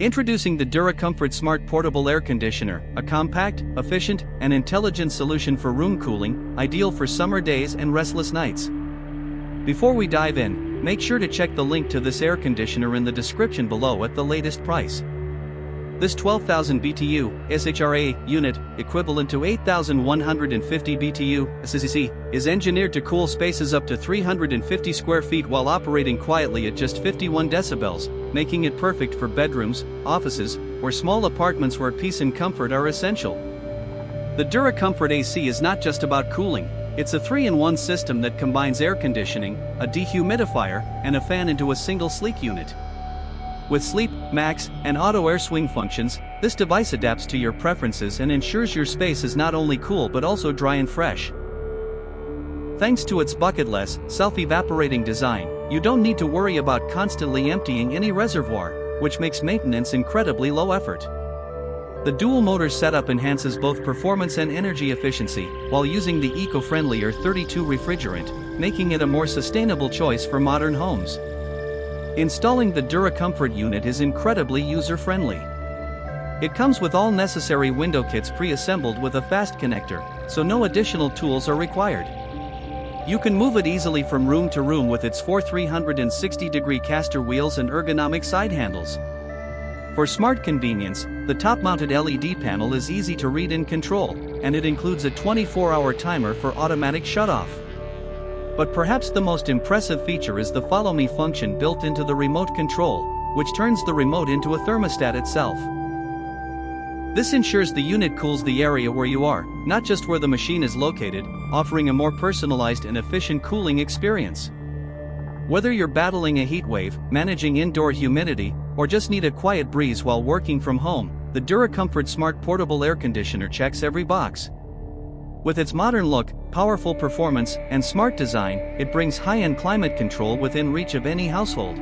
Introducing the DuraComfort Smart Portable Air Conditioner, a compact, efficient, and intelligent solution for room cooling, ideal for summer days and restless nights. Before we dive in, make sure to check the link to this air conditioner in the description below at the latest price. This 12,000 BTU ASHRAE unit, equivalent to 8,150 BTU SACC, is engineered to cool spaces up to 350 square feet while operating quietly at just 51 decibels, making it perfect for bedrooms, offices, or small apartments where peace and comfort are essential. The DuraComfort AC is not just about cooling, it's a 3-in-1 system that combines air conditioning, a dehumidifier, and a fan into a single sleek unit. With sleep, max, and auto air swing functions, this device adapts to your preferences and ensures your space is not only cool but also dry and fresh. Thanks to its bucketless, self-evaporating design, you don't need to worry about constantly emptying any reservoir, which makes maintenance incredibly low effort. The dual-motor setup enhances both performance and energy efficiency, while using the eco-friendlier 32 refrigerant, making it a more sustainable choice for modern homes. Installing the DuraComfort unit is incredibly user-friendly. It comes with all necessary window kits pre-assembled with a fast connector, so no additional tools are required. You can move it easily from room to room with its 4 360-degree caster wheels and ergonomic side handles. For smart convenience, the top-mounted LED panel is easy to read and control, and it includes a 24-hour timer for automatic shutoff. But perhaps the most impressive feature is the Follow Me function built into the remote control, which turns the remote into a thermostat itself. This ensures the unit cools the area where you are, not just where the machine is located, offering a more personalized and efficient cooling experience. Whether you're battling a heat wave, managing indoor humidity, or just need a quiet breeze while working from home, the DuraComfort Smart Portable Air Conditioner checks every box. With its modern look, powerful performance, and smart design, it brings high-end climate control within reach of any household.